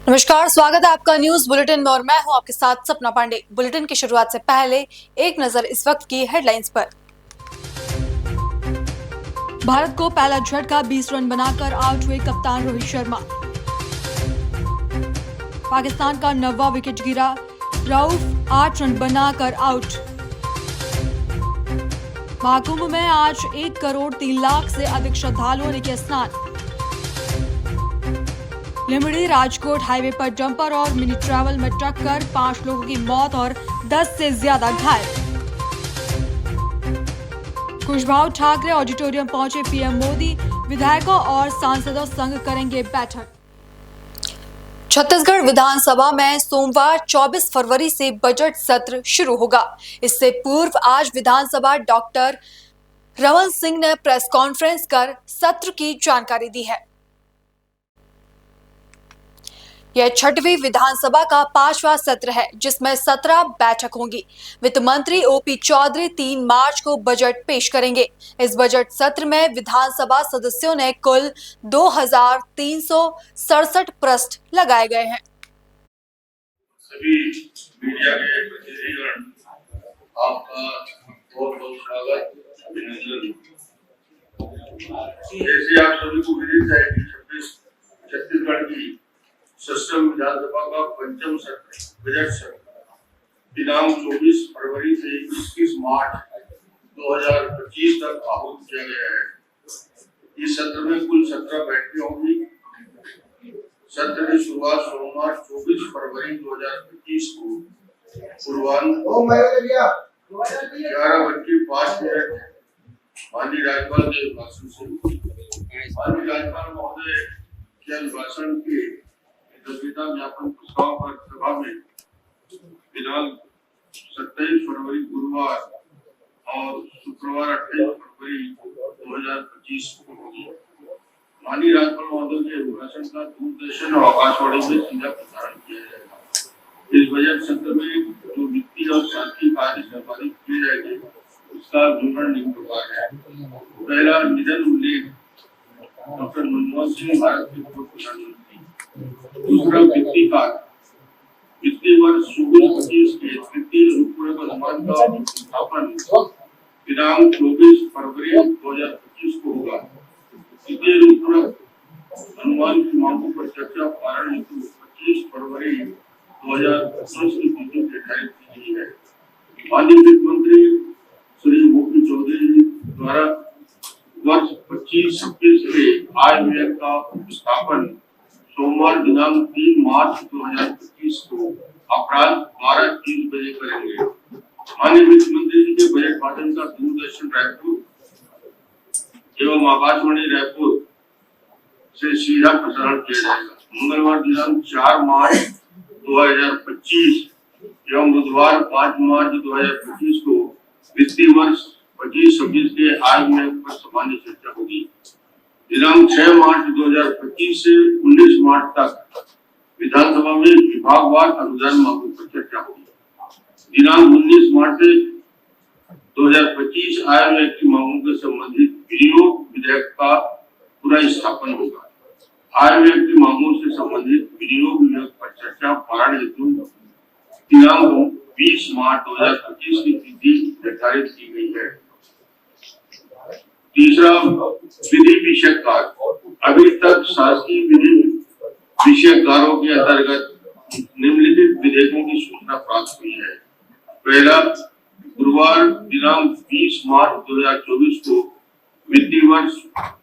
नमस्कार, स्वागत है आपका न्यूज बुलेटिन में और मैं हूं आपके साथ सपना पांडे। बुलेटिन की शुरुआत से पहले एक नजर इस वक्त की हेडलाइंस पर। भारत को पहला झटका 20 रन बनाकर आउट हुए कप्तान रोहित शर्मा। पाकिस्तान का 9वां विकेट गिरा, रऊफ 8 रन बनाकर आउट। महाकुंभ में आज 1 करोड़ 3 लाख से अधिक श्रद्धालुओं ने किया स्नान। लिमड़ी राजकोट हाईवे पर डंपर और मिनी ट्रैवल में टक्कर, 5 लोगों की मौत और 10 से ज्यादा घायल। खुशबू ठाकरे ऑडिटोरियम पहुंचे पीएम मोदी, विधायकों और सांसदों संग करेंगे बैठक। छत्तीसगढ़ विधानसभा में सोमवार 24 फरवरी से बजट सत्र शुरू होगा। इससे पूर्व आज विधानसभा डॉक्टर रमन सिंह ने प्रेस कॉन्फ्रेंस कर सत्र की जानकारी दी है। यह 6वीं विधानसभा का 5वां सत्र है, जिसमें 17 बैठक होंगी। वित्त मंत्री ओपी चौधरी 3 मार्च को बजट पेश करेंगे। इस बजट सत्र में विधानसभा सदस्यों ने कुल 2367 प्रश्न लगाए गए हैं। सभी मीडिया के प्रतिनिधिगण, आपका बहुत बहुत स्वागत, अभिनंदन। जैसे आप सभी को विदित है कि छत्तीसगढ़ की सत्रहवीं विधानसभा का 5वां सत्र बजट सत्र दिनांक 24 फरवरी से 21 मार्च 2025 तक आहूत किया गया है। इस सत्र में कुल 17 बैठकें होंगी। सत्र की शुरुआत सोमवार 24 फरवरी 2025 को पूर्वाह्न 11:05 माननीय राज्यपाल के भाषण से माननीय राज्यपाल महोदय के अभिभाषण के कृतज्ञता ज्ञापन प्रस्ताव पर सभा में दिनांक 27 फरवरी गुरुवार और शुक्रवार 28 फरवरी 2025 को होगी। माननीय राज्यपाल महोदय के अभिभाषण का दूरदर्शन और आकाशवाणी में सीधा प्रसारण किया जाएगा। इस बजट सत्र में जो वित्तीय और सांख्यिकी कार्य संपादित किए जाएंगे, उसका विवरण निम्न प्रकार है। पहला, निधन उल्लेख डॉक्टर मनमोहन सिंह, भारत के पूर्व प्रधानमंत्री। दूसरा, वित्तीय कार्य वित्तीय वर्ष 24-25 के वित्तीय अनुपूरक अनुमान का स्थापन दिनांक 24 फरवरी 2025 को होगा। वित्तीय अनुपूरक अनुमान की मांगों पर चर्चा कारण हेतु 25 फरवरी 2025 की तिथि निर्धारित की गई है। माननीय वित्त मंत्री श्री ओपी चौधरी द्वारा वर्ष 25-26 के आय व्यय का उपस्थापन सोमवार दिनांक 3 मार्च 2025 को अपराह्न 12:30 बजे करेंगे। माननीय वित्त मंत्री जी के बजट भाषण का दूरदर्शन रायपुर एवं आकाशवाणी रायपुर से सीधा प्रसारण किया जाएगा। मंगलवार दिनांक 4 मार्च 2025 एवं बुधवार 5 मार्च 2025 को वित्तीय वर्ष 25-26 के आय व्यय पर सामान्य चर्चा होगी। दिनांक 6 मार्च 2025 से 19 मार्च तक विधानसभा में विभागवार अनुदान मांगों पर चर्चा होगी। दिनांक 19 मार्च से 2025 आय व्यय की मांगों के संबंधित विनियोग विधेयक का पुनः स्थापन होगा। आय व्यय की मांगों से संबंधित विनियोग विधेयक पर चर्चा पारण हेतु दिनांक 20 मार्च 2025 की तिथि निर्धारित की गई है। तीसरा, विधि विषयक कार्य। अभी तक शासकीय विधि विषयक कार्यों के अंतर्गत निम्नलिखित विधेयकों की सूचना प्राप्त हुई है। पहला, गुरुवार दिनांक 20 मार्च 2024 को वित्तीय वर्ष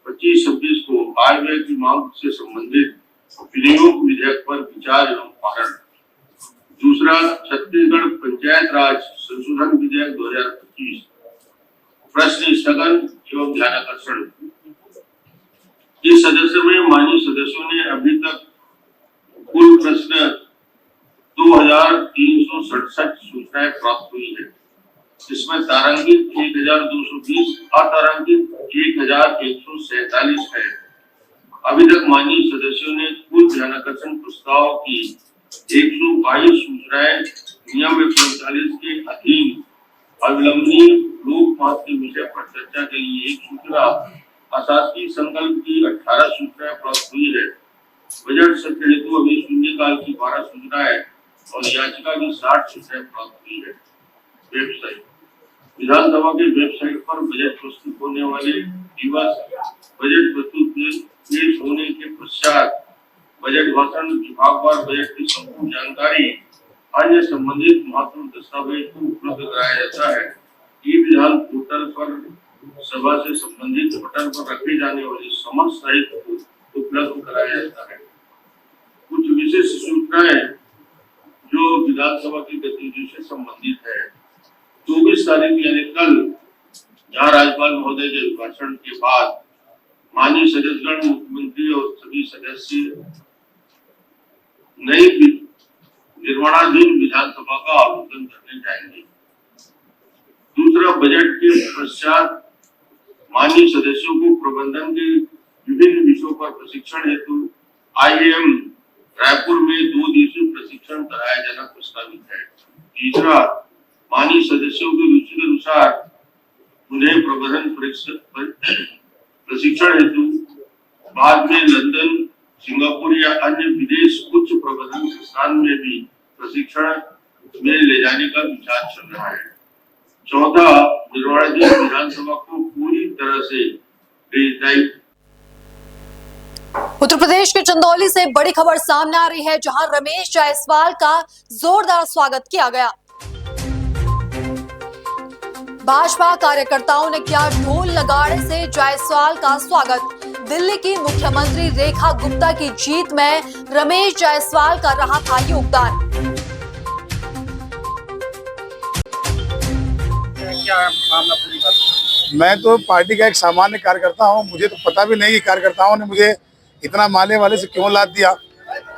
25-26 को आय व्यय की मांग से संबंधित विनियोग विधेयक पर विचार एवं पारण। दूसरा, छत्तीसगढ़ पंचायत राज संशोधन विधेयक 2025 प्रश्न स्थगन एवं ध्यानाकर्षण। इस सदस्य में माननीय सदस्यों ने अभी तक कुल प्रश्न 2367 सूचनाएं प्राप्त हुई है। इसमें तारांकित 1220, अतारांकित 1147 है। अभी तक माननीय सदस्यों ने कुल ध्यानाकर्षण प्रस्ताव की 122 सूचनाएं नियम 139 के अधीन अविलंबनीय लोक मत के विषय पर चर्चा के लिए 1 सूचना, अशासकीय संकल्प की 18 सूचनाएं प्राप्त हुई है। बजट सत्र हेतु अभी शून्यकाल की 12 सूचनाएं और याचिका की 60 सूचनाएं प्राप्त हुई है। वेबसाइट विधानसभा के वेबसाइट पर बजट प्रस्तुत होने वाले दिवस, बजट प्रस्तुत पेश होने के पश्चात बजट भाषण, विभागवार बजट की संपूर्ण जानकारी, अन्य संबंधित महत्वपूर्ण दस्तावेज को उपलब्ध कराया जाता है। ई विधान पोर्टल पर सभा से संबंधित बटन पर रखे जाने वाले समस्त साहित्य को उपलब्ध कराया जाता है। कुछ विशेष सूचनाएं जो विधानसभा की गतिविधियों से संबंधित है। 24 तारीख यानी कल जहाँ राज्यपाल महोदय के भाषण के बाद माननीय सदस्यगण, मुख्यमंत्री और सभी सदस्य नई निर्माणाधीन विधानसभा का अवलोकन करने जाएंगे। दूसरा, बजट के पश्चात माननीय सदस्यों को प्रबंधन के विभिन्न विषयों पर प्रशिक्षण हेतु IIM रायपुर में 2 दिवसीय प्रशिक्षण कराया जाना प्रस्तावित है। तीसरा, माननीय सदस्यों की रुचि के अनुसार उन्हें प्रबंधन प्रशिक्षण हेतु बाद में लंदन, सिंगापुर या अन्य विदेश उच्च प्रबंधन संस्थान में भी प्रशिक्षण में ले जाने का विचार चल रहा है। चौथा, निर्माणाधीन विधानसभा को पूरी तरह से डिजिटाइज। उत्तर प्रदेश के चंदौली से बड़ी खबर सामने आ रही है, जहां रमेश जायसवाल का जोरदार स्वागत किया गया। भाजपा कार्यकर्ताओं ने किया ढोल नगाड़े से जायसवाल का स्वागत। दिल्ली की मुख्यमंत्री रेखा गुप्ता की जीत में रमेश जायसवाल का रहा था योगदान। क्या मामला पूरी बात? मैं तो पार्टी का एक सामान्य कार्यकर्ता हूं। मुझे तो पता भी नहीं कि कार्यकर्ताओं ने मुझे इतना माले वाले से क्यों लाद दिया।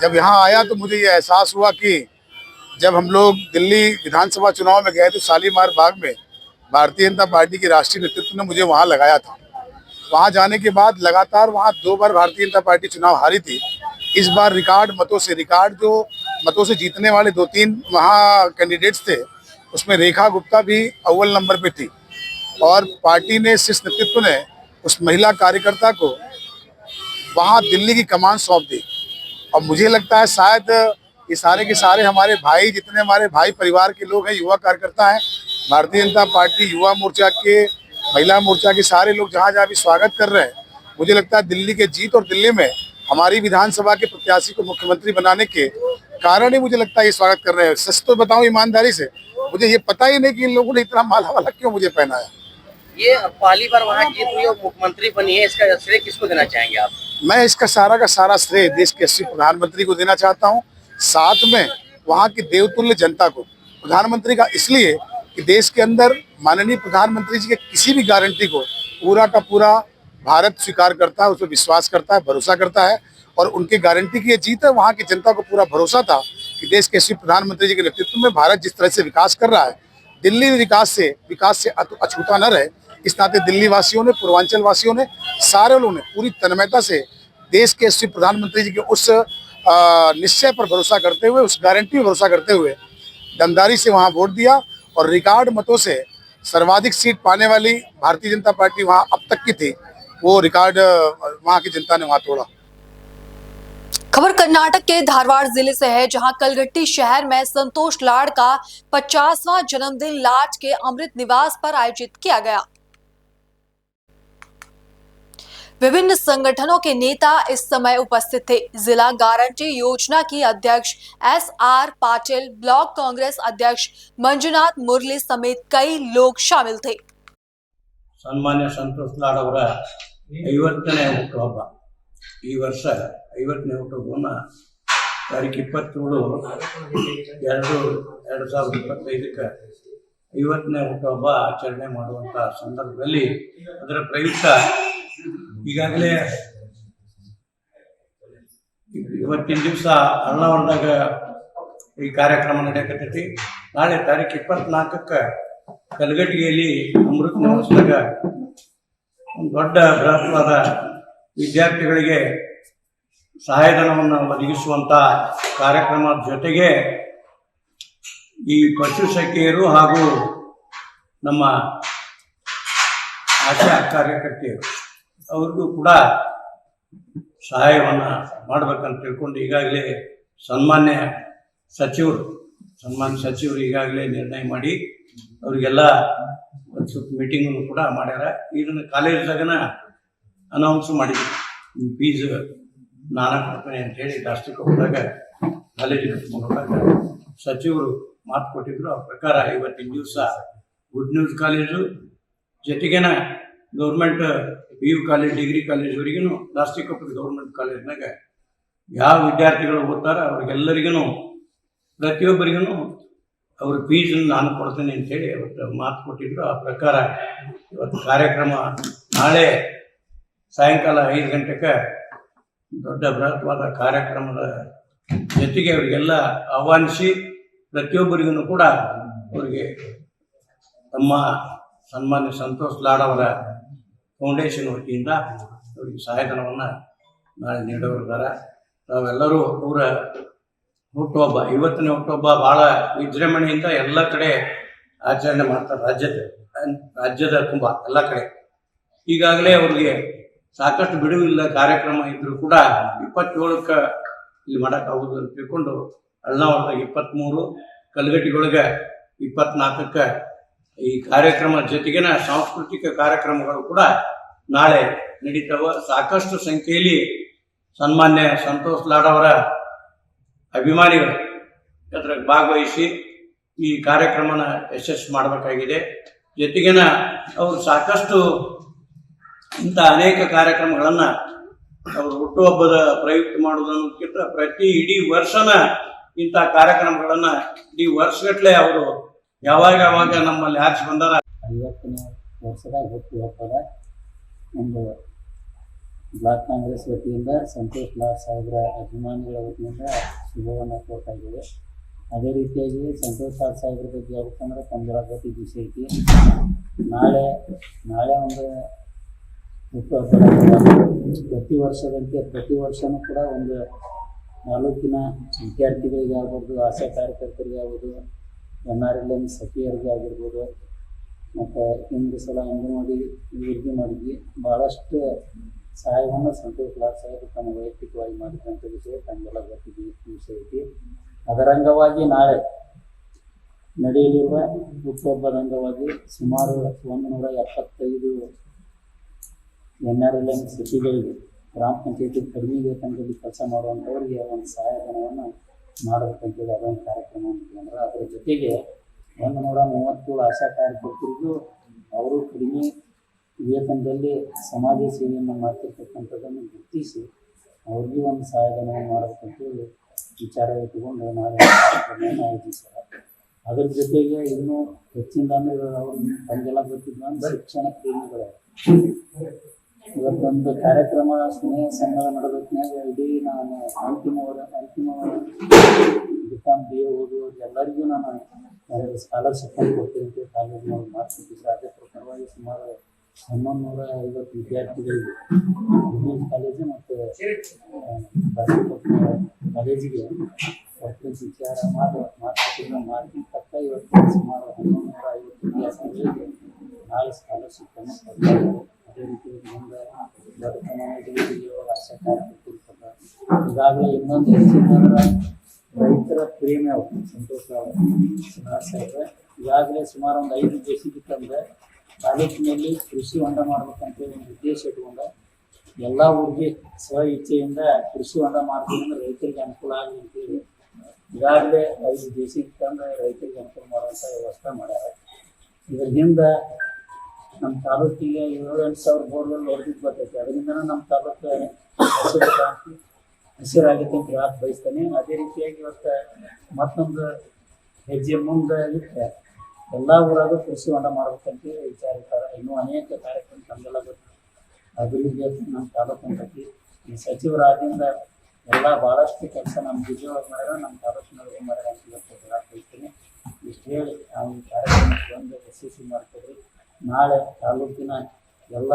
जब यहाँ आया तो मुझे ये एहसास हुआ कि जब हम लोग दिल्ली विधानसभा चुनाव में गए थे शालीमार बाग में, भारतीय जनता पार्टी की राष्ट्रीय नेतृत्व ने मुझे वहाँ लगाया था। वहाँ जाने के बाद लगातार वहाँ 2 बार भारतीय जनता पार्टी चुनाव हारी थी। इस बार रिकॉर्ड मतों से जीतने वाले 2-3 वहाँ कैंडिडेट्स थे, उसमें रेखा गुप्ता भी अव्वल नंबर पे थी और पार्टी ने, शीर्ष नेतृत्व ने उस महिला कार्यकर्ता को वहाँ दिल्ली की कमान सौंप दी। और मुझे लगता है शायद ये सारे के सारे हमारे भाई, जितने हमारे भाई परिवार के लोग हैं, युवा कार्यकर्ता हैं, भारतीय जनता पार्टी युवा मोर्चा के, महिला मोर्चा के सारे लोग जहाँ जहाँ भी स्वागत कर रहे हैं, मुझे लगता है दिल्ली के जीत और दिल्ली में हमारी विधानसभा के प्रत्याशी को मुख्यमंत्री बनाने के कारण ही मुझे लगता है ये स्वागत कर रहे हैं। सच तो बताऊं ईमानदारी से, मुझे ये पता ही नहीं कि इन लोगों ने इतना माला वाला क्यों मुझे पहनाया। ये पहली बार वहाँ जीत हुई और मुख्यमंत्री बनी है, इसका श्रेय किसको देना चाहेंगे आप? मैं इसका सारा का सारा श्रेय देश के यशस्वी प्रधानमंत्री को देना चाहता हूँ, साथ में वहाँ की देवतुल्य जनता को। प्रधानमंत्री का इसलिए कि देश के अंदर माननीय प्रधानमंत्री जी के किसी भी गारंटी को पूरा का पूरा भारत स्वीकार करता है, उस पर विश्वास करता है, भरोसा करता है और उनकी गारंटी की ये जीत है। वहाँ की जनता को पूरा भरोसा था कि देश के यशस्वी प्रधानमंत्री जी के नेतृत्व में भारत जिस तरह से विकास कर रहा है, दिल्ली विकास से अछूता न रहे, इस नाते दिल्ली वासियों ने, पूर्वांचल वासियों ने, सारे लोगों ने पूरी तन्मयता से देश के यशस्वी प्रधानमंत्री जी के उस निश्चय पर भरोसा करते हुए, उस गारंटी पर भरोसा करते हुए दमदारी से वहाँ वोट दिया और रिकॉर्ड मतों से सर्वाधिक सीट पाने वाली भारतीय जनता पार्टी वहाँ अब तक की थी, वो रिकॉर्ड वहाँ की जनता ने वहाँ तोड़ा। खबर कर्नाटक के धारवाड़ जिले से है, जहां कलगट्टी शहर में संतोष लाड का 50वां जन्मदिन लाड के अमृत निवास पर आयोजित किया गया। विभिन्न संगठनों के नेता इस समय उपस्थित थे। जिला गारंटी योजना की अध्यक्ष SR पाटिल, ब्लॉक कांग्रेस अध्यक्ष मंजुनाथ मुरली समेत कई लोग शामिल थे। सन्मान्य संतोष लाड ಅವರ 50ನೇ ಹುಟ್ಟುಹಬ್ಬ ಈ ವರ್ಷ 50ನೇ ಹುಟ್ಟುಹಬ್ಬವನ್ನು ತಾರೀಕು 27/2/2025ಕ್ಕೆ 50ನೇ ಹುಟ್ಟುಹಬ್ಬ ಆಚರಣೆ ಮಾಡುವಂಥ ಸಂದರ್ಭದಲ್ಲಿ ಅದರ ಪ್ರಯುಕ್ತ ಈಗಾಗಲೇ ಇವತ್ತಿನ ದಿವಸ ಅಣ್ಣವರದಾಗ ಈ ಕಾರ್ಯಕ್ರಮ ನಡೆಯಕತ್ತೈತಿ. ನಾಳೆ ತಾರೀಕು 24ಕ್ಕೆ ಕಲಗಟ್ಟಿಗೆಯಲ್ಲಿ ಅಮೃತ ನಿವಾಸದಾಗ ಒಂದು ದೊಡ್ಡ ಬೃಹತ್ವಾದ ವಿದ್ಯಾರ್ಥಿಗಳಿಗೆ ಸಹಾಯಧನವನ್ನು ಒದಗಿಸುವಂಥ ಕಾರ್ಯಕ್ರಮದ ಜೊತೆಗೆ ಈ ಪಶು ಸಖಿಯರು ಹಾಗೂ ನಮ್ಮ ಆಶಾ ಕಾರ್ಯಕರ್ತೆಯರು ಅವ್ರಿಗೂ ಕೂಡ ಸಹಾಯವನ್ನು ಮಾಡಬೇಕಂತ ತಿಳ್ಕೊಂಡು ಈಗಾಗಲೇ ಸನ್ಮಾನ್ಯ ಸಚಿವರು ಈಗಾಗಲೇ ನಿರ್ಣಯ ಮಾಡಿ ಅವರಿಗೆಲ್ಲ ಒಂದು ಸ್ವಲ್ಪ ಮೀಟಿಂಗನ್ನು ಕೂಡ ಮಾಡ್ಯಾರ. ಇದನ್ನು ಕಾಲೇಜ್ದಾಗನ ಅನೌನ್ಸ್ ಮಾಡಿದ್ವಿ, ಫೀಸ್ ನಾನೇ ಕೊಡ್ತೇನೆ ಅಂತೇಳಿ ದಾಸ್ತಿಕೊಪ್ಪದಾಗ ಕಾಲೇಜಿಗೆ ಕಟ್ಕೊಂಡು ಹೋದಾಗ ಸಚಿವರು ಮಾತು ಕೊಟ್ಟಿದ್ರು. ಆ ಪ್ರಕಾರ ಇವತ್ತಿನ ದಿವಸ ಗುಡ್ ನ್ಯೂಸ್ ಕಾಲೇಜು ಜೊತೆಗೇನ ಗೌರ್ಮೆಂಟ್ PU ಕಾಲೇಜ್ ಡಿಗ್ರಿ ಕಾಲೇಜ್ವರೆಗೂ ದಾಸ್ತಿಕೊಪ್ಪದ ಗೌರ್ಮೆಂಟ್ ಕಾಲೇಜ್ನಾಗ ಯಾವ ವಿದ್ಯಾರ್ಥಿಗಳು ಓದ್ತಾರ ಅವ್ರಿಗೆಲ್ಲರಿಗೂ ಪ್ರತಿಯೊಬ್ಬರಿಗೂ ಅವ್ರ ಫೀಸನ್ನು ನಾನು ಕೊಡ್ತೇನೆ ಅಂತೇಳಿ ಅವತ್ತು ಮಾತು ಕೊಟ್ಟಿದ್ರು. ಆ ಪ್ರಕಾರ ಇವತ್ತು ಕಾರ್ಯಕ್ರಮ ನಾಳೆ ಸಾಯಂಕಾಲ 5 ಗಂಟೆಗೆ ದೊಡ್ಡ ಬೃಹತ್ವಾದ ಕಾರ್ಯಕ್ರಮದ ಜೊತೆಗೆ ಅವರಿಗೆಲ್ಲ ಆಹ್ವಾನಿಸಿ ಪ್ರತಿಯೊಬ್ಬರಿಗೂ ಕೂಡ ಅವರಿಗೆ ತಮ್ಮ ಸನ್ಮಾನ್ಯ ಸಂತೋಷ್ ಲಾಡ್ ಅವರ ಫೌಂಡೇಶನ್ ವತಿಯಿಂದ ಅವರಿಗೆ ಸಹಾಯಧನವನ್ನು ನಾಳೆ ನೀಡೋರಿದ್ದಾರೆ. ತಾವೆಲ್ಲರೂ ಅವರ ಹುಟ್ಟುಹಬ್ಬ, ಇವತ್ತಿನ ಹುಟ್ಟುಹಬ್ಬ ಭಾಳ ವಿಜೃಂಭಣೆಯಿಂದ ಎಲ್ಲ ಕಡೆ ಆಚರಣೆ ಮಾಡ್ತಾರೆ. ರಾಜ್ಯದ ತುಂಬ ಎಲ್ಲ ಕಡೆ ಈಗಾಗಲೇ ಅವ್ರಿಗೆ ಸಾಕಷ್ಟು ಬಿಡುವಿಲ್ಲ ಕಾರ್ಯಕ್ರಮ ಇದ್ರೂ ಕೂಡ 27ಕ್ಕೆ ಇಲ್ಲಿ ಮಾಡೋಕ್ಕಾಗೋದು ಅಂತ ತಿಳ್ಕೊಂಡು ಅಳ್ನಾವರದಾಗ 23, ಕಲ್ಗಟ್ಟಿಗೊಳಗೆ 24ಕ್ಕೆ ಈ ಕಾರ್ಯಕ್ರಮ ಜೊತೆಗಿನ ಸಾಂಸ್ಕೃತಿಕ ಕಾರ್ಯಕ್ರಮಗಳು ಕೂಡ ನಾಳೆ ನಡೀತಾವ. ಸಾಕಷ್ಟು ಸಂಖ್ಯೆಯಲ್ಲಿ ಸನ್ಮಾನ್ಯ ಸಂತೋಷ್ ಲಾಡ್ ಅವರ ಅಭಿಮಾನಿಗಳು ಅದ್ರಾಗ ಭಾಗವಹಿಸಿ ಈ ಕಾರ್ಯಕ್ರಮನ ಯಶಸ್ಸು ಮಾಡಬೇಕಾಗಿದೆ. ಜೊತೆಗಿನ ಅವರು ಸಾಕಷ್ಟು ಇಂಥ ಅನೇಕ ಕಾರ್ಯಕ್ರಮಗಳನ್ನು ಅವರು ಹುಟ್ಟುಹಬ್ಬದ ಪ್ರಯುಕ್ತ ಮಾಡೋದನ್ನೋದಕ್ಕಿಂತ ಇಡೀ ವರ್ಷನ ಇಂಥ ಕಾರ್ಯಕ್ರಮಗಳನ್ನು ಇಡೀ ವರ್ಷಗಟ್ಟಲೆ ಅವರು ಯಾವಾಗ ನಮ್ಮಲ್ಲಿ ಆರಿಸಿ ಬಂದಾರ. 50ನೇ ವರ್ಷದ ಹುಟ್ಟುಹಬ್ಬದ ಒಂದು ಬ್ಲಾಕ್ ಕಾಂಗ್ರೆಸ್ ವತಿಯಿಂದ ಸಂತೋಷ್ ಲಾಡ್ ಸಾಹೇಬ್ರ ಅಭಿಮಾನಿಗಳ ವತಿಯಿಂದ ಶುಭವನ್ನು ಕೋರ್ತಾ ಇದ್ದೇವೆ. ಅದೇ ರೀತಿಯಾಗಿ ಸಂತೋಷ್ ಲಾಡ್ ಸಾಹೇಬ್ರ ಬಗ್ಗೆ ಹೇಳ್ಬೇಕಂದ್ರೆ ತಮ್ಮೆಲ್ಲ ದಿವಸ ಐತಿ. ನಾಳೆ ಒಂದು ಹುಟ್ಟುಹಬ್ಬದ ಪ್ರತಿ ವರ್ಷನೂ ಕೂಡ ಒಂದು ತಾಲೂಕಿನ ವಿದ್ಯಾರ್ಥಿಗಳಿಗೆ ಆಗ್ಬೋದು, ಆಶಾ ಕಾರ್ಯಕರ್ತರಿಗೆ ಆಗ್ಬೋದು, NRLM ಸಖಿಯರಿಗೆ ಆಗಿರ್ಬೋದು, ಮತ್ತು ಹಿಂದೆ ಸಲ ಅಂಗನವಾಡಿ ಇವರಿಗೆ ಮಾಡಿದ್ವಿ. ಭಾಳಷ್ಟು ಸಹಾಯವನ್ನು ಸಂತೋಷ್ ಲಾಡ್ ಸಾಹೇಬ್ ತಮ್ಮ ವೈಯಕ್ತಿಕವಾಗಿ ಮಾಡಿದಂಥ ವಿಷಯ ತಮಗೆಲ್ಲ ವಿಷಯ ಐತಿ. ಅದರ ಅಂಗವಾಗಿ ನಾಳೆ ನಡೆಯಲಿರುವ ಹುಟ್ಟುಹಬ್ಬದ ಅಂಗವಾಗಿ ಸುಮಾರು 175 NRLM ಸಖಿಗಳಿಗೆ ಗ್ರಾಮ ಪಂಚಾಯತಿ ಕಡಿಮೆ ವೇತನದಲ್ಲಿ ಕೆಲಸ ಮಾಡುವಂಥವ್ರಿಗೆ ಒಂದು ಸಹಾಯಧನವನ್ನು ಮಾಡಬೇಕಂತೇಳಿ ಅದೊಂದು ಕಾರ್ಯಕ್ರಮ ಅಂತಂದ್ರೆ, ಅದರ ಜೊತೆಗೆ 137 ಆಶಾ ಕಾರ್ಯಕರ್ತರಿಗೂ ಅವರು ಕಡಿಮೆ ವೇತನದಲ್ಲಿ ಸಮಾಜ ಸೇವೆಯನ್ನು ಮಾಡ್ತಿರ್ತಕ್ಕಂಥದ್ದನ್ನು ಗುರುತಿಸಿ ಅವ್ರಿಗೂ ಒಂದು ಸಹಾಯಧನವನ್ನು ಮಾಡಬೇಕಂತೇಳಿ ವಿಚಾರ ಇಟ್ಟುಕೊಂಡು ನಾಳೆ ಕಾರ್ಯಕ್ರಮವನ್ನು ಆಯೋಜಿಸ್ತಾರೆ. ಅದರ ಜೊತೆಗೆ ಇನ್ನೂ ಹೆಚ್ಚಿನ ಅಂದರೆ ಅವರು ತಮಗೆಲ್ಲ ಗೊತ್ತಿದ್ದ ಶಿಕ್ಷಣ ಪ್ರೇಮಿಗಳು ಇವತ್ತೊಂದು ಕಾರ್ಯಕ್ರಮ ಸ್ನೇಹ ಸಂಘ ನಡೆದೊತ್ತಿನಾಗ ಇಡೀ ನಾನು ಅಂತಿಮ BCom BA ಓದುವವ್ರಿಗೆ ಎಲ್ಲರಿಗೂ ನಾನು ಸ್ಕಾಲರ್ಶಿಪ್ ಕೊಡ್ತೀನಿ ಅಂತ ಕಾಲೇಜಿನವ್ರು ಮಾಡ್ತಿದ್ದರು. ಅದೇ ಪ್ರಕಾರವಾಗಿ ಸುಮಾರು 950 ವಿದ್ಯಾರ್ಥಿಗಳಿಗೆ ಕಾಲೇಜು ಮತ್ತು ಕಾಲೇಜಿಗೆ ಕೊಡ್ತೀನಿ ವಿಚಾರ ಮಾಡಿ ತಕ್ಕ ಇವತ್ತು ಸುಮಾರು 1150 ವಿದ್ಯಾರ್ಥಿಗಳಿಗೆ ನಾಳೆ ಸ್ಕಾಲರ್ಶಿಪ್ಪನ್ನು ಕೊಡ್ತಾರೆ. ಅದೇ ರೀತಿ ಮುಂದೆ ದೊಡ್ಡ ಪ್ರಮಾಣದಲ್ಲಿ ಆಶಾ ಕಾರ್ಯಕರ್ತರು ಕೊಡ್ತಾರೆ. ಈಗಾಗಲೇ ಇನ್ನೊಂದು ಹೆಚ್ಚಿನ ರೈತರ ಪ್ರೇಮಿ ಅವರು ಸಂತೋಷ್ ಲಾಡ್ ಸಾಹೇಬ್ರೆ ಈಗಾಗಲೇ ಸುಮಾರು ಒಂದು 5 JCB ತಂದ್ರೆ ತಾಲೂಕಿನಲ್ಲಿ ಕೃಷಿ ಹೊಂಡ ಮಾಡ್ಬೇಕಂತೇಳಿ ಒಂದು ಉದ್ದೇಶ ಇಟ್ಕೊಂಡು ಎಲ್ಲ ಊರಿಗೆ ಸ್ವ ಇಚ್ಛೆಯಿಂದ ಕೃಷಿ ಹೊಂಡ ಮಾಡ್ತೀವಿ ಅಂದ್ರೆ ರೈತರಿಗೆ ಅನುಕೂಲ ಆಗಲಿ ಅಂತೇಳಿ ಈಗಾಗಲೇ 5 JCB ತಂದ್ರೆ ರೈತರಿಗೆ ಅನುಕೂಲ ಮಾಡುವಂಥ ವ್ಯವಸ್ಥೆ ಮಾಡ್ಯಾರ. ಇದರಿಂದ ನಮ್ಮ ತಾಲೂಕಿಗೆ 7-8 ಸಾವಿರ ಬೋರ್ವೆಲ್ ಹೊರದಿದ್ದು ಬರ್ತೈತೆ. ಅದರಿಂದ ನಮ್ಮ ತಾಲೂಕು ಹಸಿರಾಗೈತೆ ಅಂತ ಹೇಳಕ್ಕೆ ಬಯಸ್ತೇನೆ. ಅದೇ ರೀತಿಯಾಗಿ ಇವತ್ತು ಮತ್ತೊಂದು ಹೆಜ್ಜೆ ಮುಂದೆ ಇಟ್ಟರೆ ಎಲ್ಲ ಊರಾಗ ಕೃಷಿ ಹೊಂಡ ಮಾಡ್ಬೇಕಂತ ವಿಚಾರ ಇರ್ತಾರೆ. ಇನ್ನೂ ಅನೇಕ ಕಾರ್ಯಕ್ರಮ ತಮಗೆಲ್ಲ ಗೊತ್ತು ಅಭಿವೃದ್ಧಿ ನಮ್ಮ ತಾಲೂಕು ಅಂತೈತಿ. ಈ ಸಚಿವರಾದಿಂದ ಎಲ್ಲ ಭಾಳಷ್ಟು ಕೆಲಸ ನಮ್ಮ ಜಿಲ್ಲೆಯೊಳಗೆ ಮಾಡ್ಯಾರ, ನಮ್ಮ ತಾಲೂಕಿನೊಳಗೆ ಮಾಡ್ಯಾರ ಅಂತ ಹೇಳಕ್ಕೆ ಬಯಸ್ತೀನಿ. ಇಷ್ಟು ಹೇಳಿ ನಾವು ಈ ಕಾರ್ಯಕ್ರಮಕ್ಕೆ ಒಂದು ಯಶಸ್ವಿ ಮಾಡ್ತೀವಿ. ನಾಳೆ ತಾಲೂಕಿನ ಎಲ್ಲ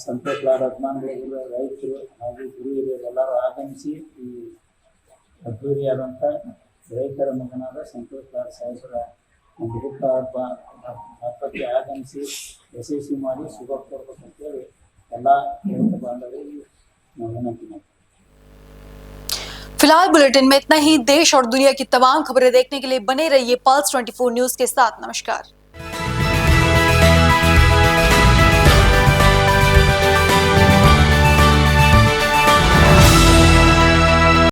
ಸಂತೋಷ್ ಲಾಡ್ ಅಭಿಮಾನಿಗಳು, ರೈತರು ಹಾಗೂ ಗುರು ಹಿರಿಯರೆಲ್ಲರೂ ಆಗಮಿಸಿ ಈ ಅದ್ದೂರಿಯಾದಂಥ ರೈತರ ಮಗನಾದ ಸಂತೋಷ್ ಲಾಡ್ ಸಾಹೇಬರ ಒಂದು ಹುಟ್ಟುಹಬ್ಬ ಹಬ್ಬಕ್ಕೆ ಆಗಮಿಸಿ ಯಶಸ್ವಿ ಮಾಡಿ ಶುಭ ಕೋರ್ಬೇಕಂತೇಳಿ ಎಲ್ಲ ರೈತ ಬಾಂಧವರಿಗೆ मैं विनंती करता हूं। फिलहाल बुलेटिन में इतना ही। देश और दुनिया की तमाम खबरें देखने के लिए बने रहिए पल्स 24 न्यूज के साथ। नमस्कार।